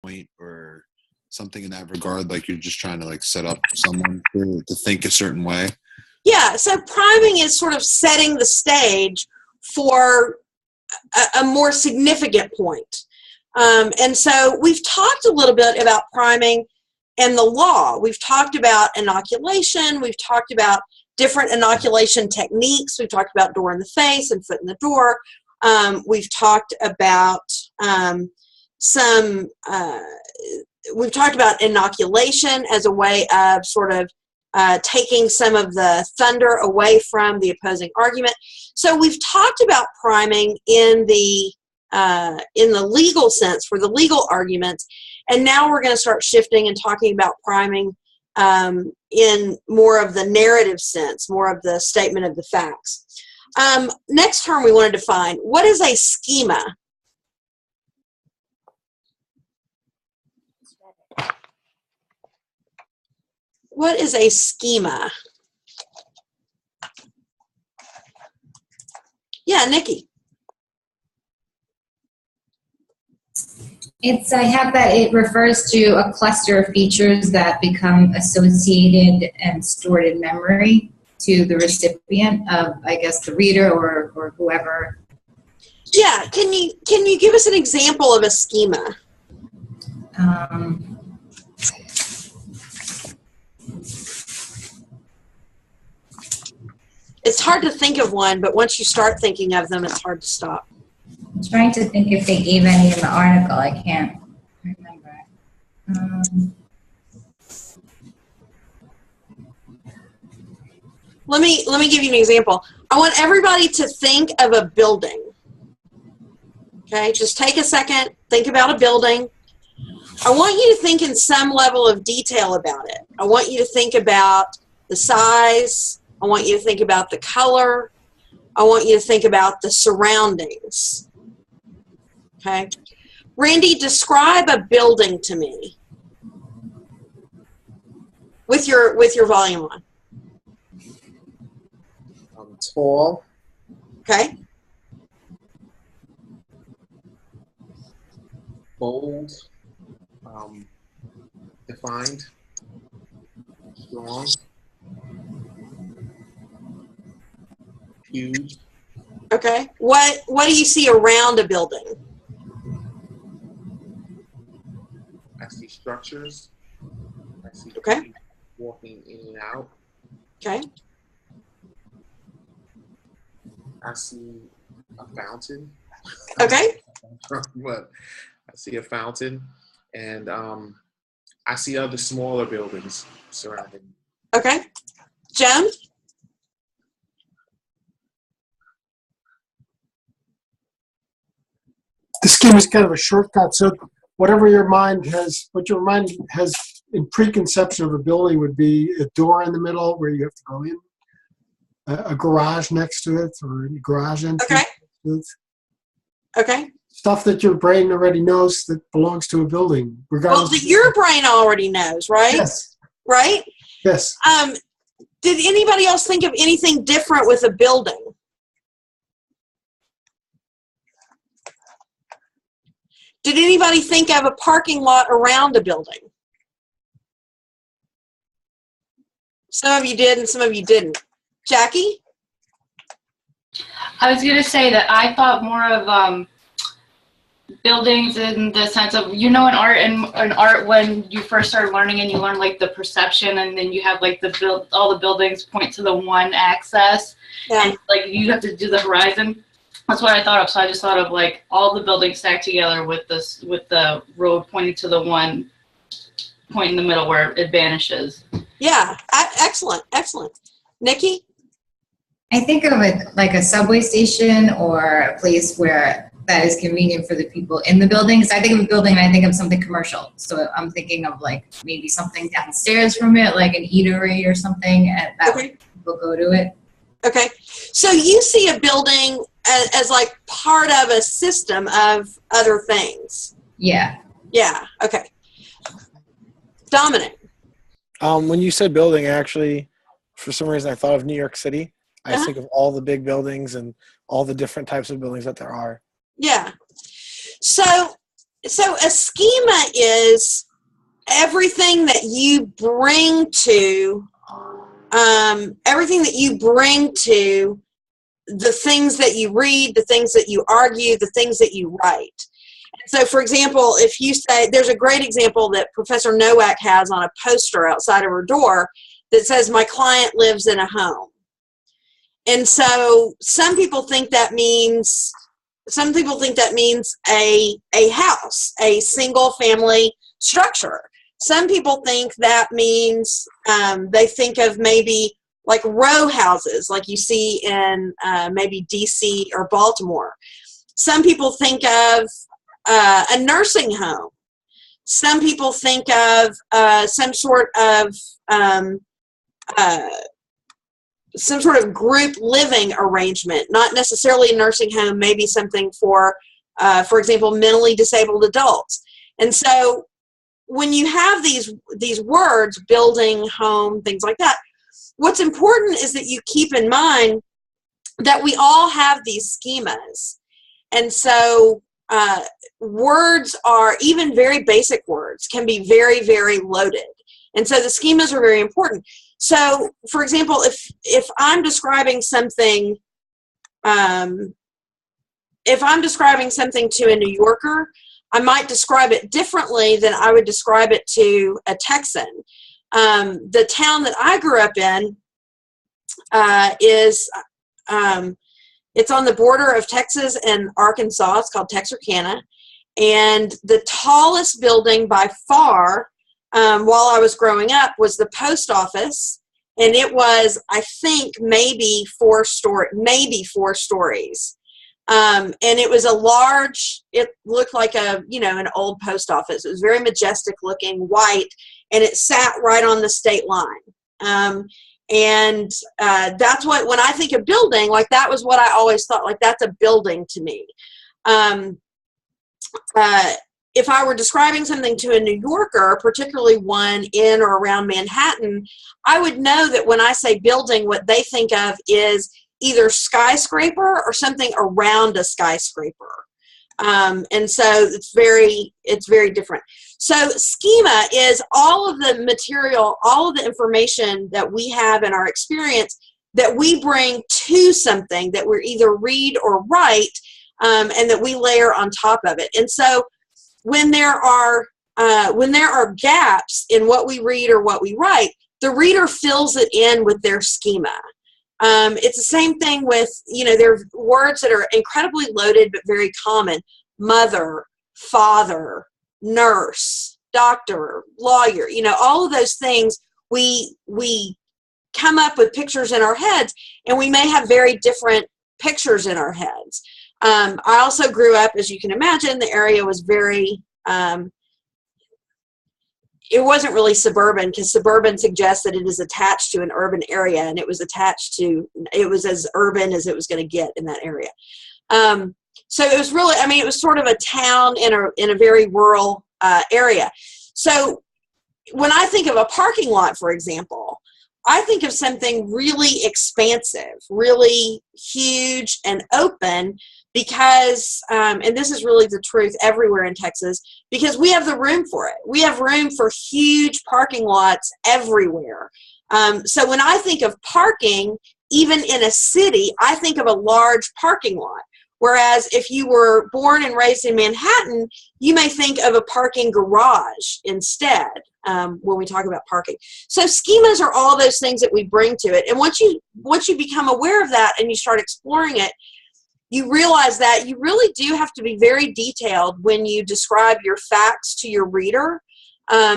point or something in that regard? Like you're just trying to like set up someone to think a certain way? Yeah, so priming is sort of setting the stage for a more significant point. And so we've talked a little bit about priming and the law. We've talked about inoculation. We've talked about different inoculation techniques. We've talked about door in the face and foot in the door. We've talked about we've talked about inoculation as a way of sort of taking some of the thunder away from the opposing argument. So we've talked about priming in the legal sense for the legal arguments, and now we're going to start shifting and talking about priming in more of the narrative sense, more of the statement of the facts. Next term we want to define, what is a schema? What is a schema? Yeah, Nikki. I have that it refers to a cluster of features that become associated and stored in memory to the recipient of, I guess, the reader or whoever. Yeah, can you give us an example of a schema? It's hard to think of one, but once you start thinking of them, it's hard to stop. I'm trying to think if they gave any in the article. I can't remember. Let me give you an example. I want everybody to think of a building. Okay, just take a second, think about a building. I want you to think in some level of detail about it. I want you to think about the size. I want you to think about the color. I want you to think about the surroundings. Okay. Randy, describe a building to me with your volume on. Tall. Okay. Bold. Defined. Strong. Huge. Okay. What do you see around a building? I see structures. I see Okay. people walking in and out. Okay. I see a fountain. Okay. But I see a fountain, and I see other smaller buildings surrounding. Okay. Joan? The scheme is kind of a shortcut. So what your mind has in preconception of a building would be a door in the middle where you have to go in, a garage next to it, or a garage entrance. Okay. Okay. Stuff that your brain already knows that belongs to a building, regardless. Well, your brain already knows, right? Yes. Right? Yes. Did anybody else think of anything different with a building? Did anybody think of a parking lot around a building? Some of you did and some of you didn't. Jackie? I was going to say that I thought more of buildings in the sense of, in art when you first started learning and you learn like the perception, and then you have like all the buildings point to the one axis. Yeah. And like you have to do the horizon. That's what I thought of. So I just thought of like all the buildings stacked together with the road pointing to the one point in the middle where it vanishes. Yeah, excellent. Nikki? I think of it like a subway station or a place where that is convenient for the people in the building. So I think of a building and I think of something commercial. So I'm thinking of like maybe something downstairs from it, like an eatery or something, and that way people go to it. Okay. So you see a building as like part of a system of other things. Yeah. Yeah. Okay. Dominic. When you said building, actually, for some reason I thought of New York City. I think of all the big buildings and all the different types of buildings that there are. Yeah. So So a schema is everything that you bring to the things that you read, the things that you argue, the things that you write. So, for example, if you say, there's a great example that Professor Nowak has on a poster outside of her door that says, "My client lives in a home." And so some people think that means a house, a single family structure. Some people think that means they think of maybe like row houses like you see in maybe DC or Baltimore. Some people think of a nursing home. Some people think of some sort of group living arrangement, not necessarily a nursing home, maybe something for example, mentally disabled adults. And so when you have these words, building, home, things like that, what's important is that you keep in mind that we all have these schemas. And so words are, even very basic words, can be very, very loaded. And so the schemas are very important. So, for example, if I'm describing something, to a New Yorker, I might describe it differently than I would describe it to a Texan. The town that I grew up in it's on the border of Texas and Arkansas. It's called Texarkana. And the tallest building by far, while I was growing up, was the post office. And it was, I think, maybe four stories. And it was it looked like an old post office. It was very majestic looking, white, and it sat right on the state line. And that's when I think of building, like that was what I always thought, like that's a building to me. If I were describing something to a New Yorker, particularly one in or around Manhattan, I would know that when I say building, what they think of is either skyscraper or something around a skyscraper. And so it's very different. So schema is all of the material, all of the information that we have in our experience that we bring to something that we either read or write, and that we layer on top of it. And so when there are gaps in what we read or what we write, the reader fills it in with their schema. It's the same thing with, there are words that are incredibly loaded but very common. Mother, father, nurse, doctor, lawyer, all of those things, we come up with pictures in our heads, and we may have very different pictures in our heads. I also grew up, as you can imagine, the area was very, it wasn't really suburban, because suburban suggests that it is attached to an urban area, and it was as urban as it was going to get in that area. So it was really, it was sort of a town in a very rural area. So when I think of a parking lot, for example, I think of something really expansive, really huge and open, because, and this is really the truth everywhere in Texas, because we have the room for it. We have room for huge parking lots everywhere. So when I think of parking, even in a city, I think of a large parking lot. Whereas if you were born and raised in Manhattan, you may think of a parking garage instead, when we talk about parking. So schemas are all those things that we bring to it. And once you become aware of that and you start exploring it, you realize that you really do have to be very detailed when you describe your facts to your reader,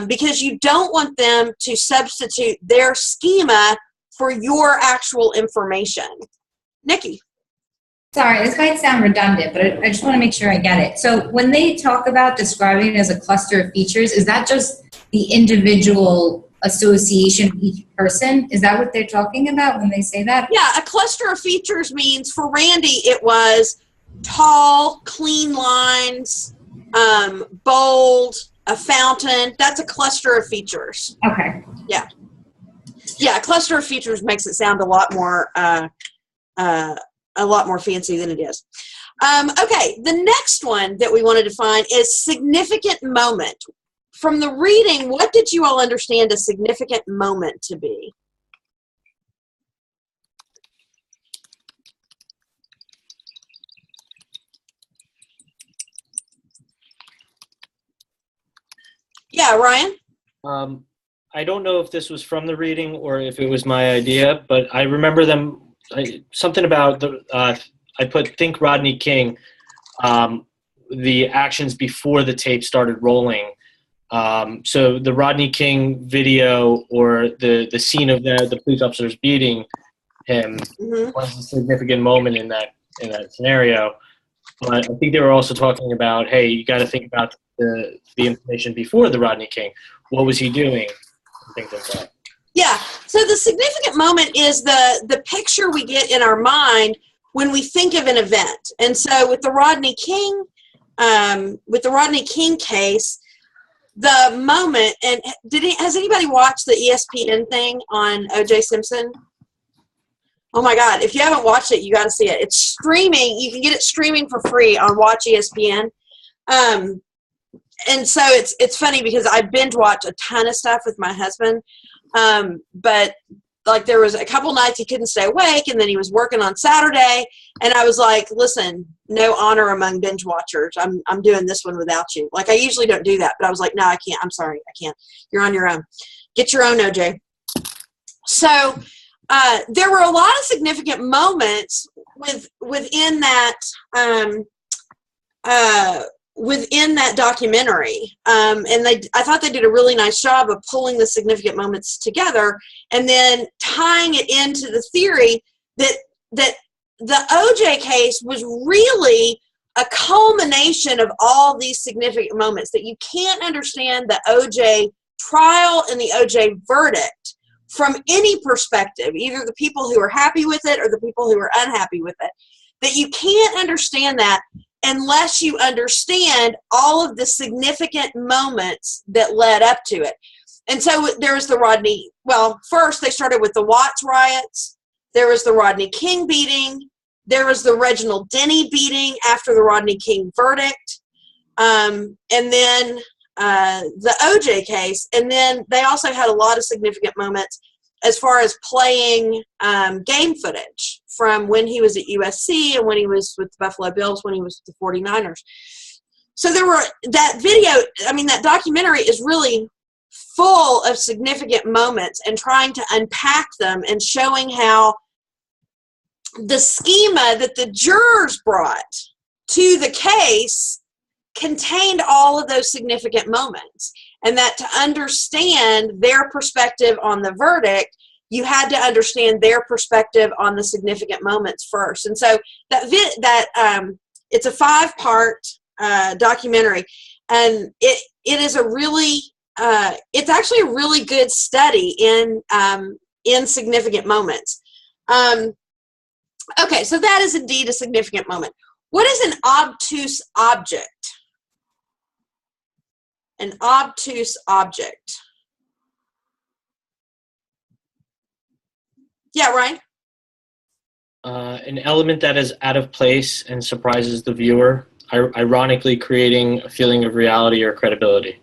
because you don't want them to substitute their schema for your actual information. Nikki. Sorry, this might sound redundant, but I just want to make sure I get it. So when they talk about describing it as a cluster of features, is that just the individual association of each person? Is that what they're talking about when they say that? Yeah, a cluster of features means, for Randy, it was tall, clean lines, bold, a fountain. That's a cluster of features. Okay. Yeah. Yeah, a cluster of features makes it sound a lot more fancy than it is. Okay, the next one that we wanted to find is significant moment. From the reading, what did you all understand a significant moment to be? Yeah, Ryan? I don't know if this was from the reading or if it was my idea, but I remember something about I put think Rodney King, the actions before the tape started rolling. So the Rodney King video or the scene of the police officers beating him was a significant moment in that scenario. But I think they were also talking about, hey, you got to think about the information before the Rodney King. What was he doing? And things like that. Yeah. So the significant moment is the picture we get in our mind when we think of an event. And so with the Rodney King case, the moment, and has anybody watched the ESPN thing on O.J. Simpson? Oh my God! If you haven't watched it, you got to see it. It's streaming. You can get it streaming for free on Watch ESPN. And so it's funny because I binge watch a ton of stuff with my husband, but like there was a couple nights he couldn't stay awake, and then he was working on Saturday, and I was like, "Listen, no honor among binge watchers. I'm doing this one without you. Like I usually don't do that, but I was like, no, I can't. I'm sorry, I can't. You're on your own. Get your own, OJ." So there were a lot of significant moments within that documentary, and I thought they did a really nice job of pulling the significant moments together and then tying it into the theory that the OJ case was really a culmination of all these significant moments, that you can't understand the OJ trial and the OJ verdict from any perspective, either the people who are happy with it or the people who are unhappy with it, that you can't understand that unless you understand all of the significant moments that led up to it. And so there was the Rodney, well, first they started with the Watts riots. There was the Rodney King beating. There was the Reginald Denny beating after the Rodney King verdict. And then the OJ case. And then they also had a lot of significant moments as far as playing game footage from when he was at USC and when he was with the Buffalo Bills, when he was with the 49ers. So there were that documentary is really full of significant moments and trying to unpack them and showing how the schema that the jurors brought to the case contained all of those significant moments, and that to understand their perspective on the verdict, you had to understand their perspective on the significant moments first. And so it's a 5-part documentary, and it is a really it's actually a really good study in significant moments. Okay, so that is indeed a significant moment. What is an obtuse object? An obtuse object. Yeah, Ryan? An element that is out of place and surprises the viewer, ironically creating a feeling of reality or credibility.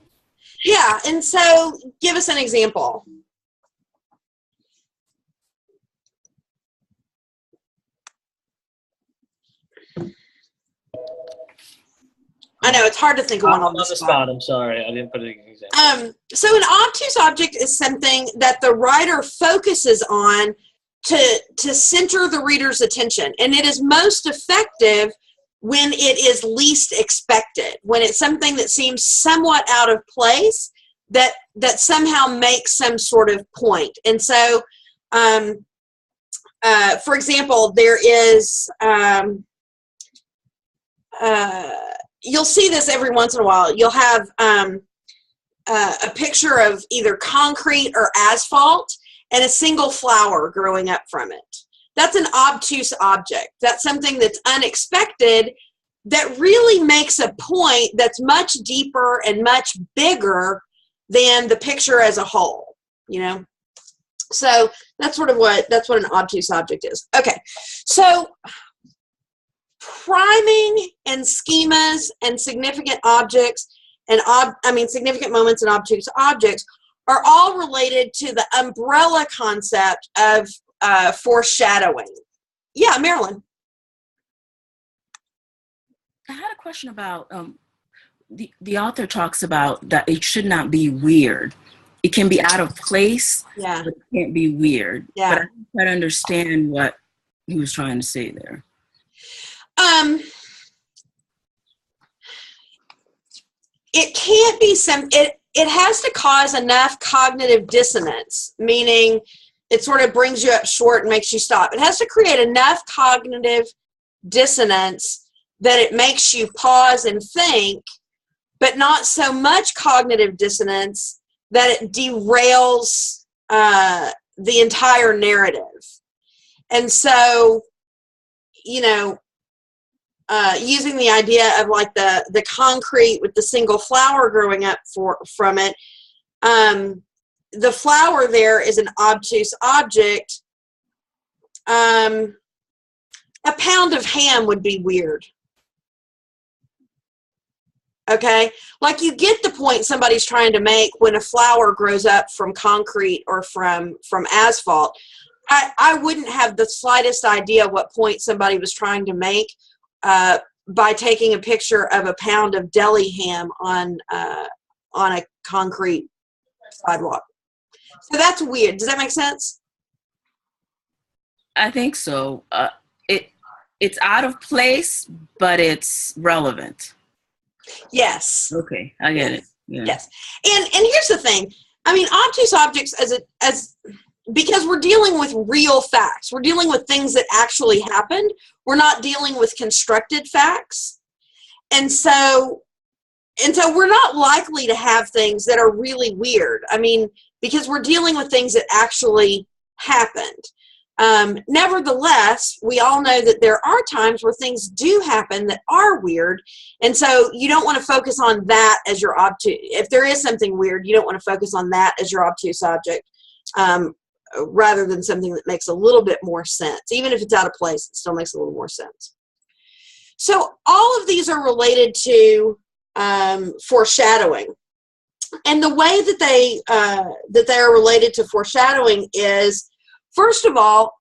Yeah, and so give us an example. I know, it's hard to think of one on the spot. I'm sorry, I didn't put an example. So an obtuse object is something that the writer focuses on to center the reader's attention. And it is most effective when it is least expected, when it's something that seems somewhat out of place, that somehow makes some sort of point. And so, for example, there is... you'll see this every once in a while. You'll have a picture of either concrete or asphalt and a single flower growing up from it. That's an obtuse object. That's something that's unexpected that really makes a point that's much deeper and much bigger than the picture as a whole, you know? So that's what an obtuse object is. Okay, so priming and schemas and significant objects and significant moments and obtuse objects are all related to the umbrella concept of foreshadowing. Yeah, Marilyn. I had a question about the author talks about that it should not be weird. It can be out of place, Yeah. but it can't be weird. Yeah. But I don't quite understand what he was trying to say there. It can't be it has to cause enough cognitive dissonance, meaning it sort of brings you up short and makes you stop. It has to create enough cognitive dissonance that it makes you pause and think, but not so much cognitive dissonance that it derails the entire narrative. And so, using the idea of like the concrete with the single flower growing up from it, the flower there is an obtuse object. A pound of ham would be weird. Okay? Like, you get the point somebody's trying to make when a flower grows up from concrete or from asphalt. I wouldn't have the slightest idea what point somebody was trying to make by taking a picture of a pound of deli ham on a concrete sidewalk. So that's weird. Does that make sense? I think so. It's out of place, but it's relevant. Yes. Okay, I get it. Yeah. Yes. And here's the thing. I mean, obtuse objects because we're dealing with real facts. We're dealing with things that actually happened. We're not dealing with constructed facts. And so we're not likely to have things that are really weird. I mean, because we're dealing with things that actually happened. Nevertheless, we all know that there are times where things do happen that are weird. And so you don't want to focus on that as your obtuse. If there is something weird, you don't want to focus on that as your obtuse object. Rather than something that makes a little bit more sense. Even if it's out of place, it still makes a little more sense. So all of these are related to foreshadowing. And the way that they are related to foreshadowing is, first of all,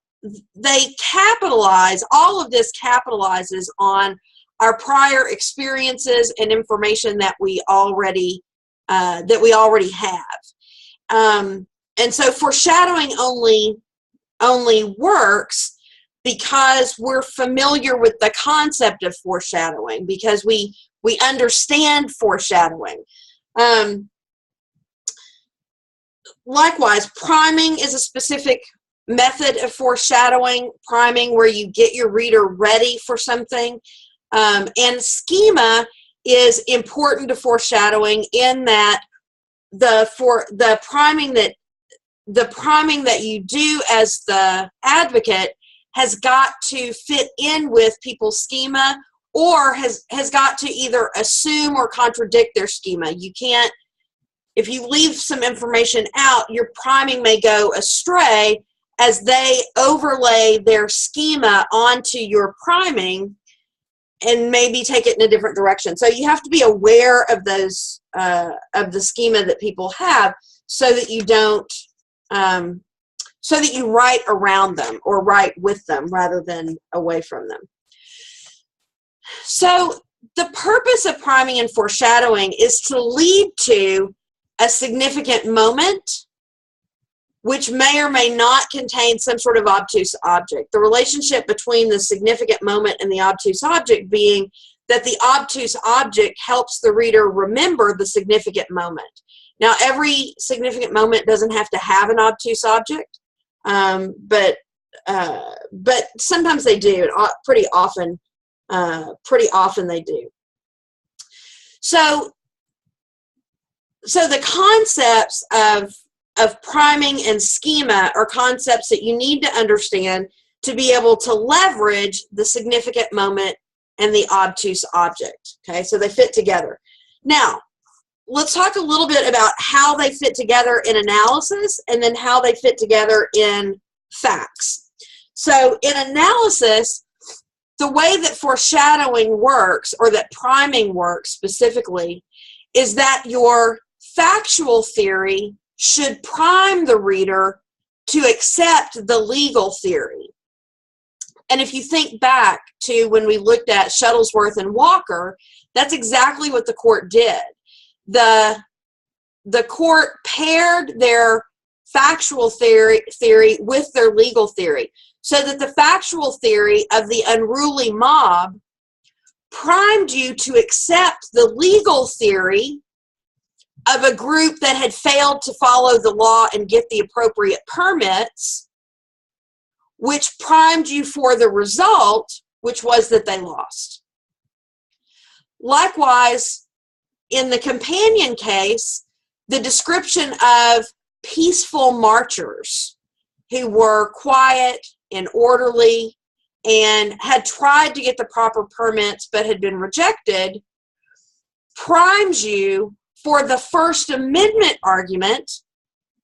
all of this capitalizes on our prior experiences and information that we already have. And so foreshadowing only works because we're familiar with the concept of foreshadowing, because we understand foreshadowing. Likewise, priming is a specific method of foreshadowing, priming where you get your reader ready for something. And schema is important to foreshadowing in that the priming that you do as the advocate has got to fit in with people's schema, or has got to either assume or contradict their schema. You can't, if you leave some information out, your priming may go astray as they overlay their schema onto your priming and maybe take it in a different direction. So you have to be aware of those, of the schema that people have, so that you don't, so that you write around them or write with them rather than away from them. So the purpose of priming and foreshadowing is to lead to a significant moment, which may or may not contain some sort of obtuse object. The relationship between the significant moment and the obtuse object being that the obtuse object helps the reader remember the significant moment. Now, every significant moment doesn't have to have an obtuse object, but sometimes they do. Pretty often they do. So the concepts of priming and schema are concepts that you need to understand to be able to leverage the significant moment and the obtuse object. Okay, so they fit together. Now, let's talk a little bit about how they fit together in analysis and then how they fit together in facts. So in analysis, the way that foreshadowing works, or that priming works specifically, is that your factual theory should prime the reader to accept the legal theory. And if you think back to when we looked at Shuttlesworth and Walker, that's exactly what the court did. The court paired their factual theory with their legal theory, so that the factual theory of the unruly mob primed you to accept the legal theory of a group that had failed to follow the law and get the appropriate permits, which primed you for the result, which was that they lost. Likewise, in the companion case, the description of peaceful marchers who were quiet and orderly and had tried to get the proper permits but had been rejected primes you for the First Amendment argument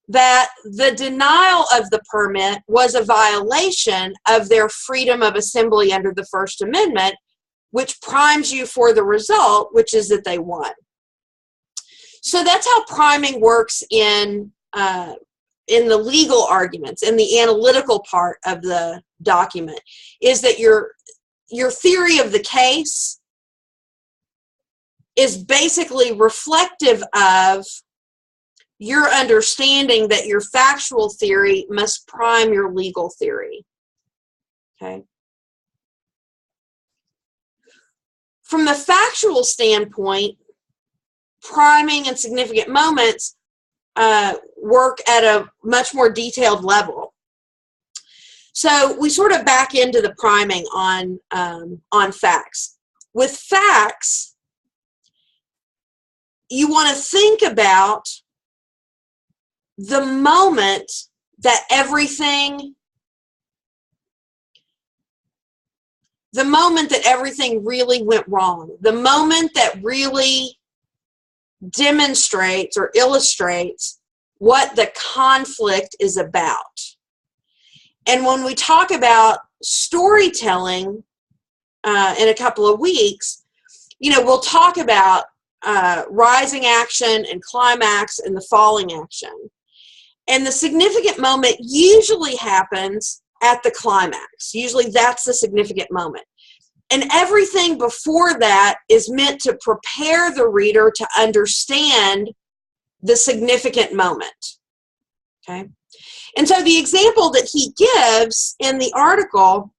that the denial of the permit was a violation of their freedom of assembly under the First Amendment, which primes you for the result, which is that they won. So that's how priming works in the legal arguments, in the analytical part of the document, is that your theory of the case is basically reflective of your understanding that your factual theory must prime your legal theory. Okay. From the factual standpoint, priming and significant moments work at a much more detailed level. So we sort of back into the priming on facts. With facts, you want to think about the moment that everything really went wrong, the moment that really demonstrates or illustrates what the conflict is about. And when we talk about storytelling in a couple of weeks, we'll talk about rising action and climax and the falling action. And the significant moment usually happens at the climax. Usually that's the significant moment. And everything before that is meant to prepare the reader to understand the significant moment. Okay? And so the example that he gives in the article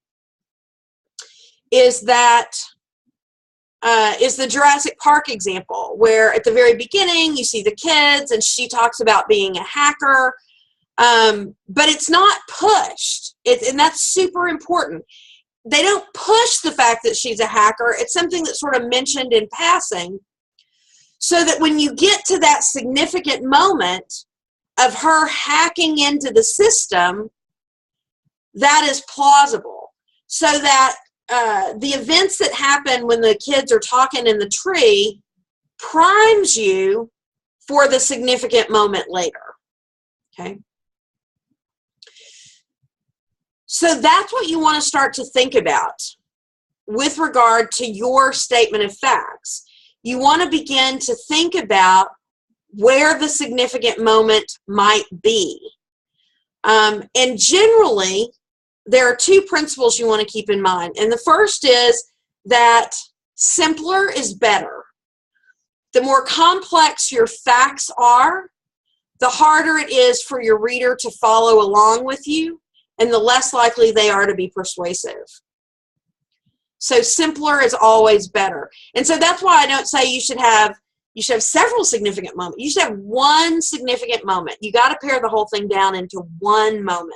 is that is the Jurassic Park example, where at the very beginning you see the kids and she talks about being a hacker, but it's not pushed. And that's super important. They don't push the fact that she's a hacker. It's something that's sort of mentioned in passing, so that when you get to that significant moment of her hacking into the system, that is plausible. So that the events that happen when the kids are talking in the tree primes you for the significant moment later. Okay? So that's what you want to start to think about with regard to your statement of facts. You want to begin to think about where the significant moment might be. And generally, there are two principles you want to keep in mind. And the first is that simpler is better. The more complex your facts are, the harder it is for your reader to follow along with you, and the less likely they are to be persuasive. So simpler is always better. And so that's why I don't say you should have several significant moments. You should have one significant moment. You got to pare the whole thing down into one moment.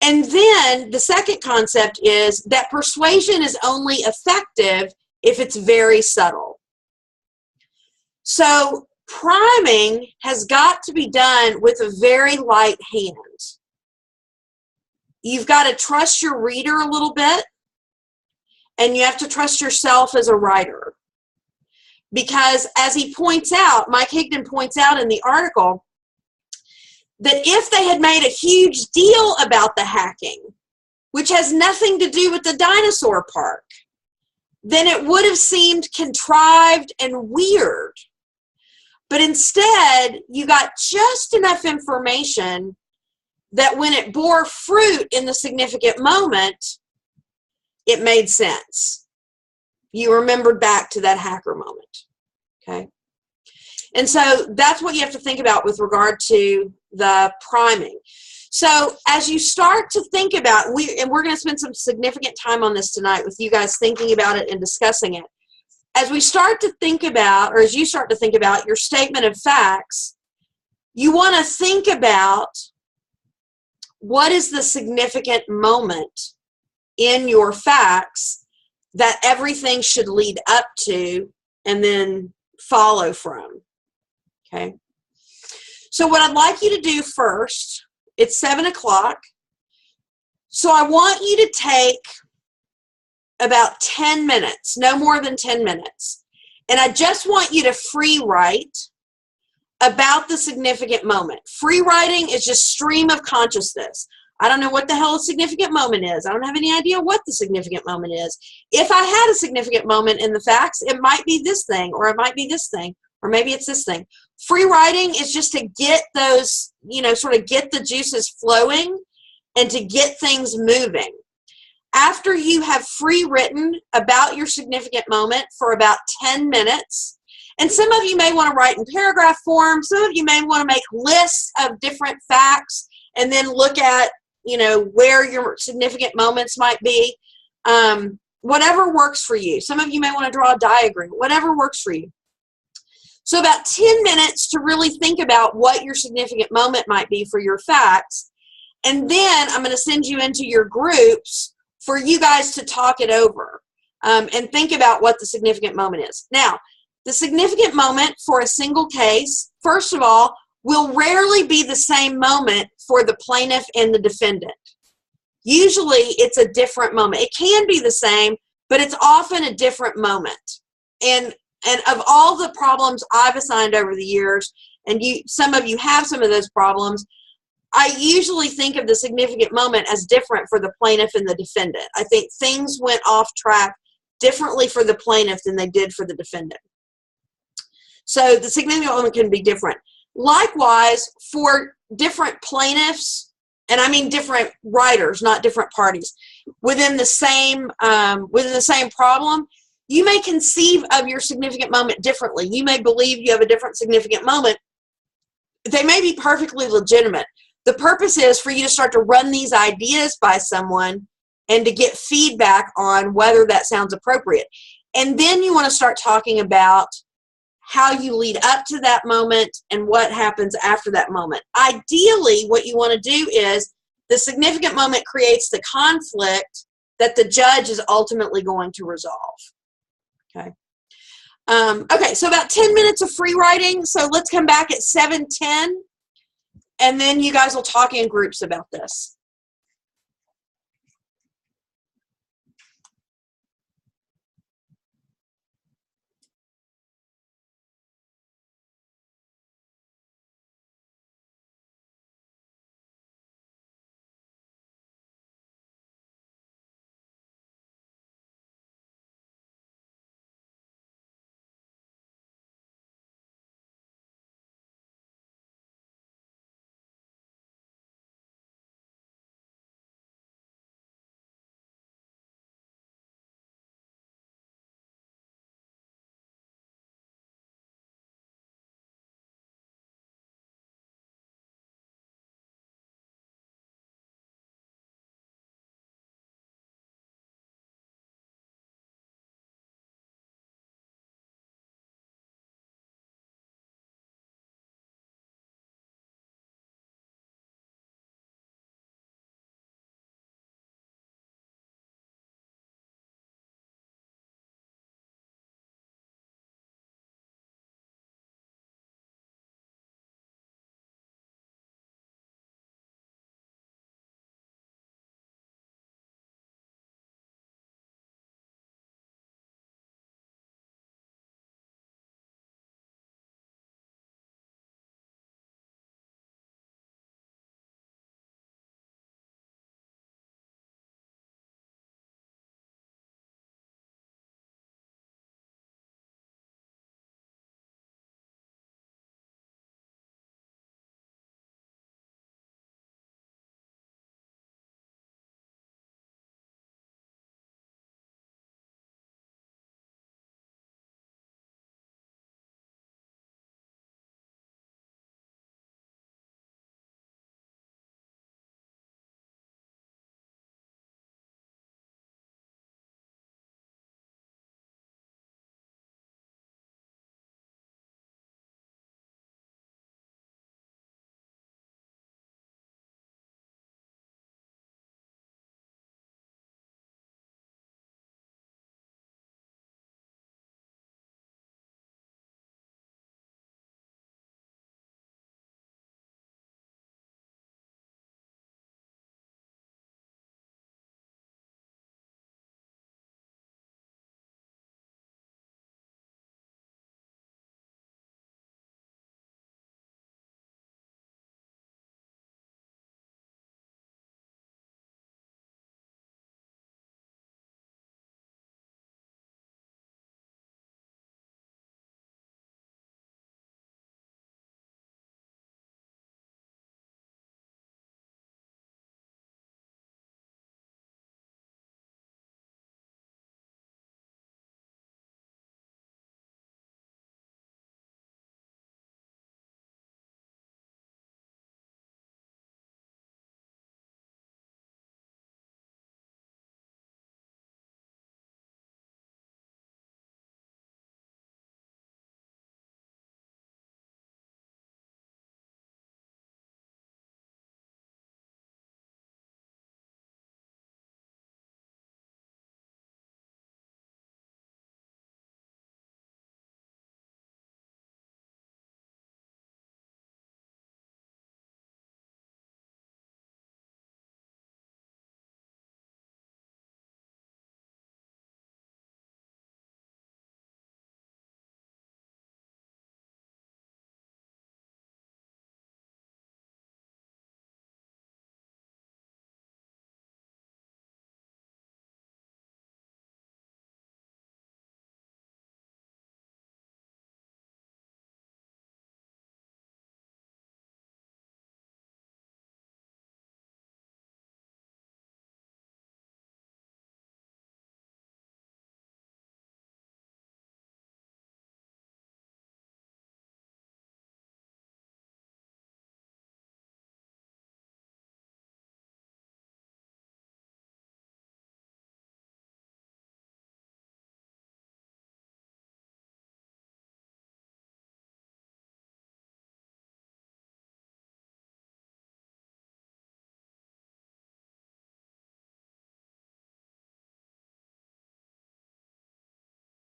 And then the second concept is that persuasion is only effective if it's very subtle. So priming has got to be done with a very light hand. You've got to trust your reader a little bit, and you have to trust yourself as a writer. Because as he points out, Mike Higdon points out in the article, that if they had made a huge deal about the hacking, which has nothing to do with the dinosaur park, then it would have seemed contrived and weird. But instead, you got just enough information that when it bore fruit in the significant moment, it made sense. You remembered back to that hacker moment, okay? And so that's what you have to think about with regard to the priming. So as you start to think about, we're going to spend some significant time on this tonight with you guys thinking about it and discussing it. As we start to think about, or as you start to think about your statement of facts, you want to think about what is the significant moment in your facts that everything should lead up to and then follow from, okay? So what I'd like you to do first, it's 7 o'clock, so I want you to take about 10 minutes, no more than 10 minutes, and I just want you to free write about the significant moment. Free writing is just stream of consciousness. I don't know what the hell a significant moment is. I don't have any idea what the significant moment is. If I had a significant moment in the facts, it might be this thing, or it might be this thing, or maybe it's this thing. Free writing is just to get those, sort of get the juices flowing and to get things moving. After you have free written about your significant moment for about 10 minutes, and some of you may want to write in paragraph form, some of you may want to make lists of different facts and then look at, where your significant moments might be. Whatever works for you. Some of you may want to draw a diagram, whatever works for you. So about 10 minutes to really think about what your significant moment might be for your facts. And then I'm going to send you into your groups for you guys to talk it over and think about what the significant moment is. Now, the significant moment for a single case, first of all, will rarely be the same moment for the plaintiff and the defendant. Usually, it's a different moment. It can be the same, but it's often a different moment. And of all the problems I've assigned over the years, and some of you have some of those problems, I usually think of the significant moment as different for the plaintiff and the defendant. I think things went off track differently for the plaintiff than they did for the defendant. So the significant moment can be different. Likewise, for different plaintiffs, and I mean different writers, not different parties, within the same problem, you may conceive of your significant moment differently. You may believe you have a different significant moment. They may be perfectly legitimate. The purpose is for you to start to run these ideas by someone and to get feedback on whether that sounds appropriate. And then you want to start talking about how you lead up to that moment and what happens after that moment. Ideally, what you want to do is the significant moment creates the conflict that the judge is ultimately going to resolve. Okay. Okay, so about 10 minutes of free writing. So let's come back at 7:10, and then you guys will talk in groups about this.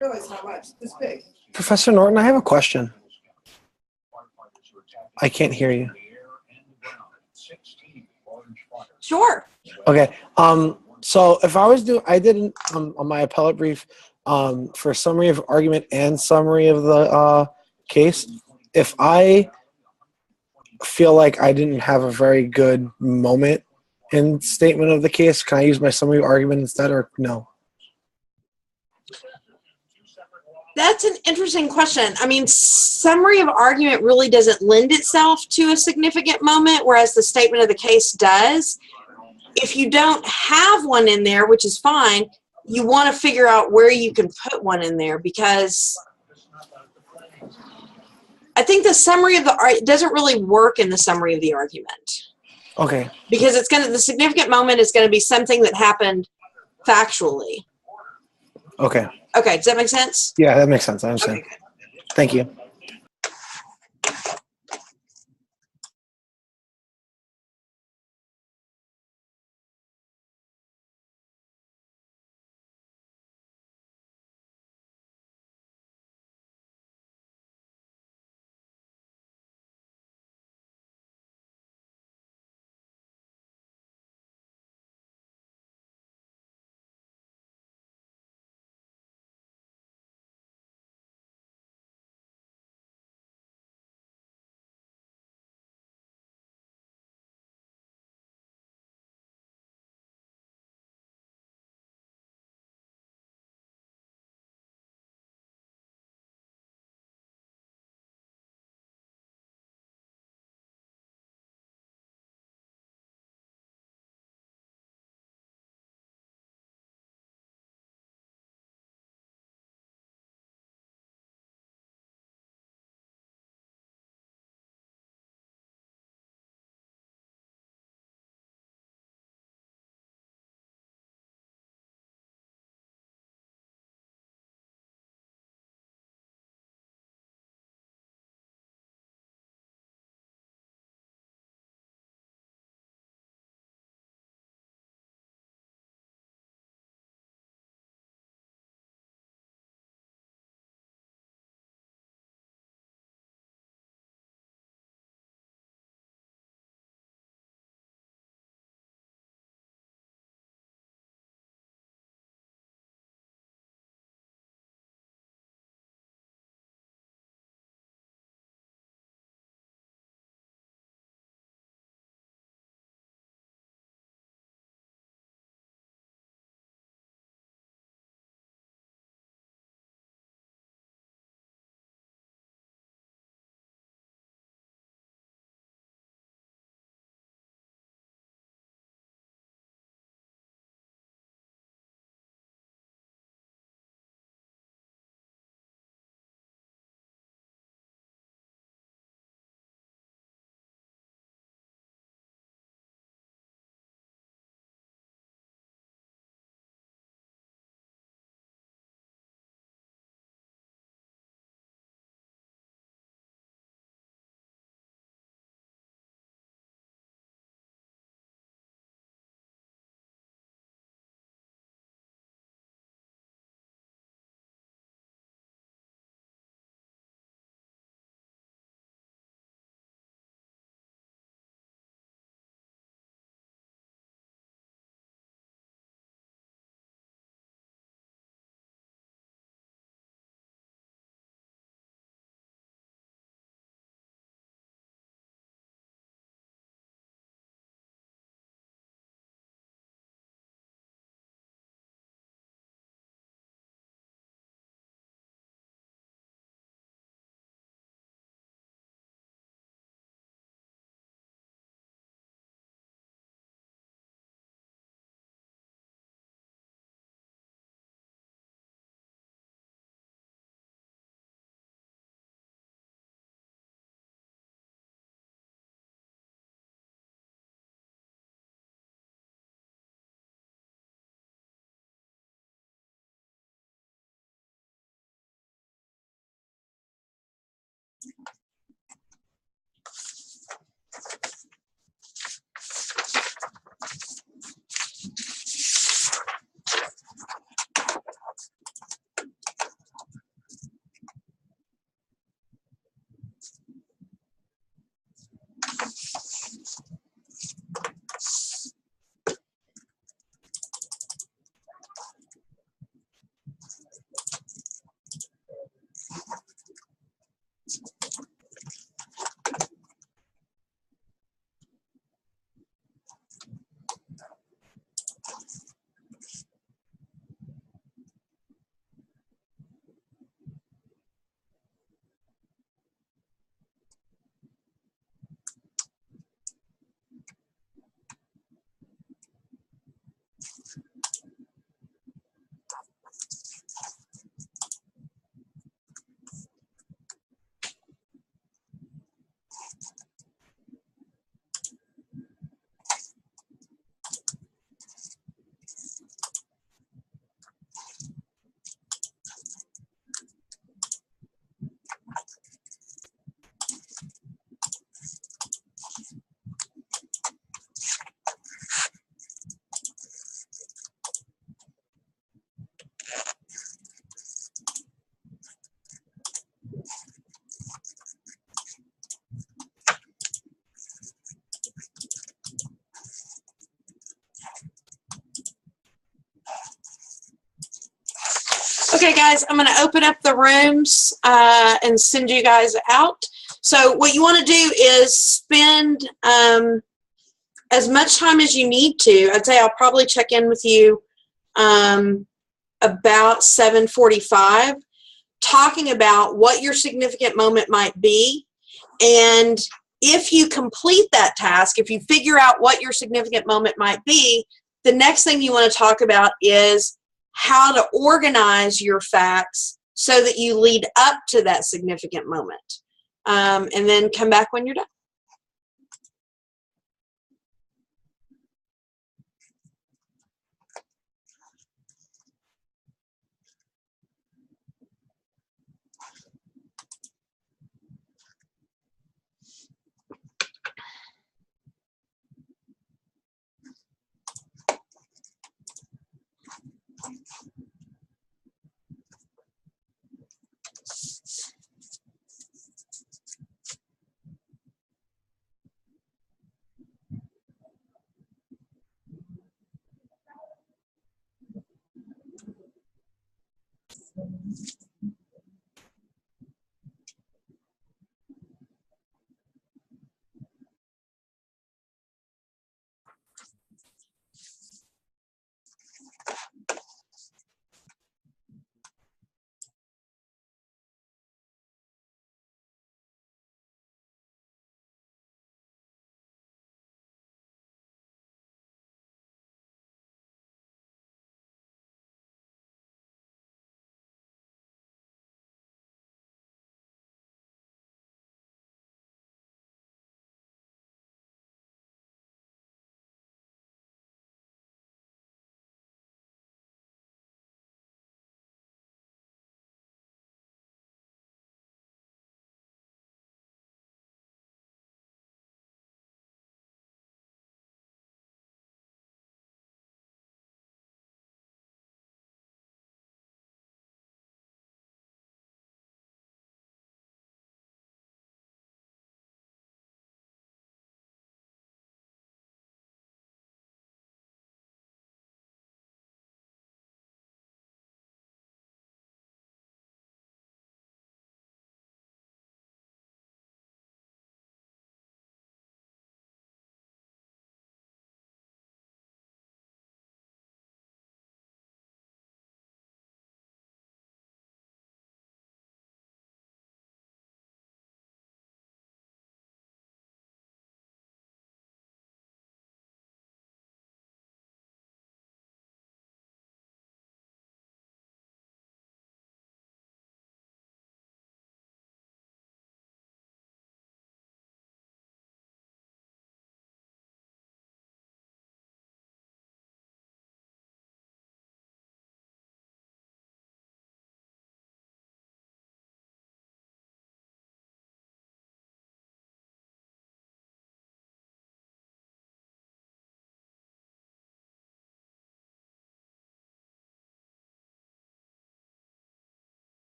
Realize how much this big. Professor Norton, I have a question. I can't hear you. Sure. Okay. So if I was doing, I did on my appellate brief for summary of argument and summary of the case. If I feel like I didn't have a very good moment in statement of the case, can I use my summary of argument instead, or no? That's an interesting question. I mean, summary of argument really doesn't lend itself to a significant moment, whereas the statement of the case does. If you don't have one in there, which is fine, you want to figure out where you can put one in there, because I think the summary of it doesn't really work in the summary of the argument. Okay. Because the significant moment is going to be something that happened factually. Okay. Okay, does that make sense? Yeah, that makes sense. I understand. Okay, Thank you. Okay, guys, I'm going to open up the rooms and send you guys out. So what you want to do is spend as much time as you need to. I'd say I'll probably check in with you about 7:45, talking about what your significant moment might be. And if you complete that task, if you figure out what your significant moment might be, the next thing you want to talk about is how to organize your facts so that you lead up to that significant moment. And then come back when you're done.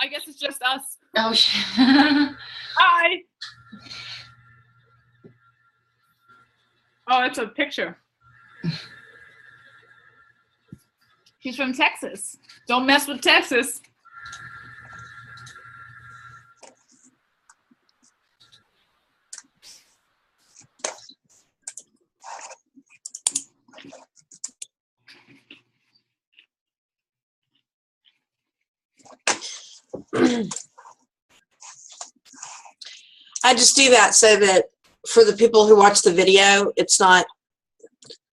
I guess it's just us. Oh, shit. Hi. Oh, it's a picture. He's from Texas. Don't mess with Texas. I just do that so that for the people who watch the video, it's not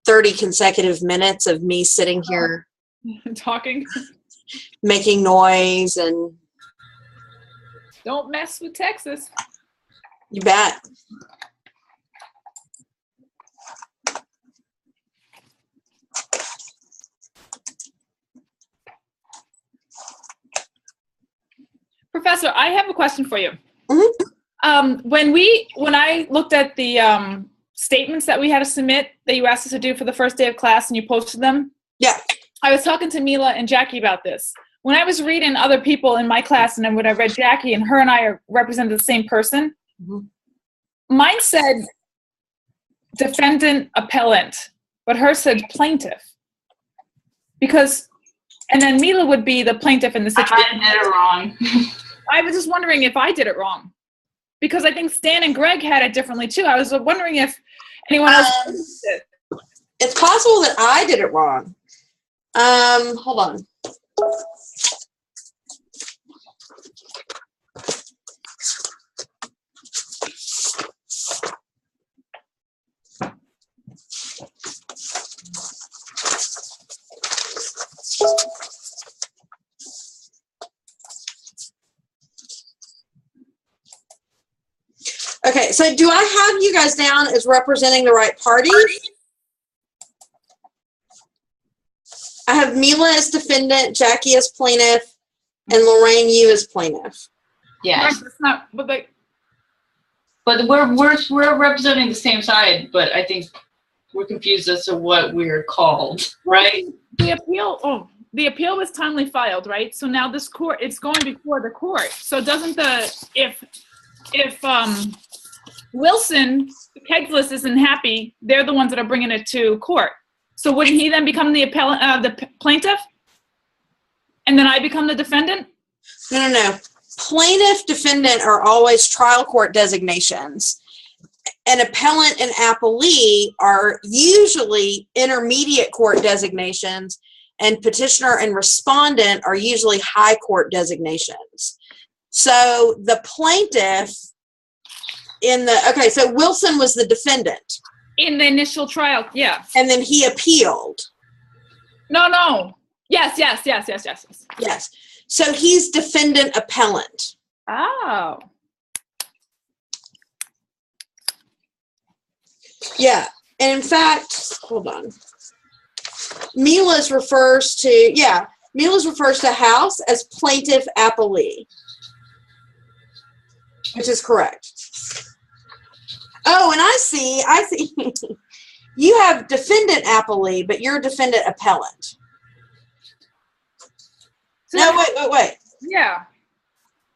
30 consecutive minutes of me sitting here Talking. making noise, and Don't mess with Texas. you bet. Professor, I have a question for you. Mhm. When I looked at the statements that we had to submit that you asked us to do for the first day of class and you posted them, Yeah. I was talking to Mila and Jackie about this. When I was reading other people in my class, and then when I read Jackie, and her and I are represented the same person, Mhm. mine said defendant appellant, but hers said plaintiff. Because, and then Mila would be the plaintiff in the situation. I did it wrong. I was just wondering if I did it wrong. Because I think Stan and Greg had it differently too. I was wondering if anyone else did. It's possible that I did it wrong. Hold on. Okay, so do I have you guys down as representing the right party? I have Mila as defendant, Jackie as plaintiff, and Lorraine, you as plaintiff. Yes. It's not, but like, But we're representing the same side, but I think we're confused as to what we're called, right? the appeal was timely filed, right? So now this court, it's going before the court. So doesn't if Wilson, the Kegs list isn't happy, they're the ones that are bringing it to court. So wouldn't he then become the plaintiff? And then I become the defendant? No. Plaintiff, defendant are always trial court designations. An appellant and appellee are usually intermediate court designations, and petitioner and respondent are usually high court designations. So the plaintiff so Wilson was the defendant. In the initial trial, yeah. And then he appealed. No. Yes. Yes. So he's defendant appellant. Oh. Yeah. And in fact, hold on. Mila's refers to House as plaintiff appellee, which is correct. Oh, and I see. You have defendant appellee, but you're defendant appellant. So No, wait. Yeah.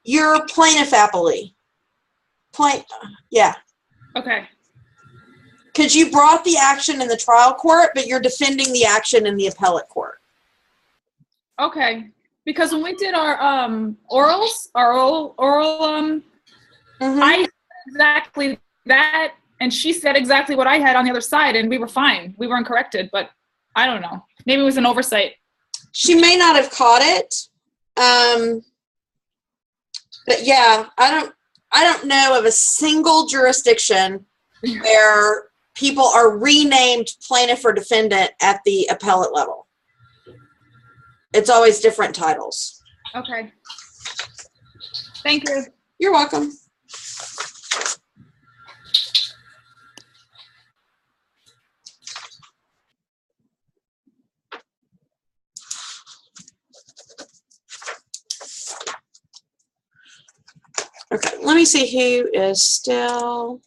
You're plaintiff appellee. Yeah. Okay. Because you brought the action in the trial court, but you're defending the action in the appellate court. Okay. Because when we did our orals, I said exactly that, and she said exactly what I had on the other side, and we were fine. We weren't corrected, but I don't know. Maybe it was an oversight. She may not have caught it. But yeah, I don't know of a single jurisdiction where people are renamed plaintiff or defendant at the appellate level. It's always different titles. Okay. Thank you. You're welcome. Okay, let me see who is still.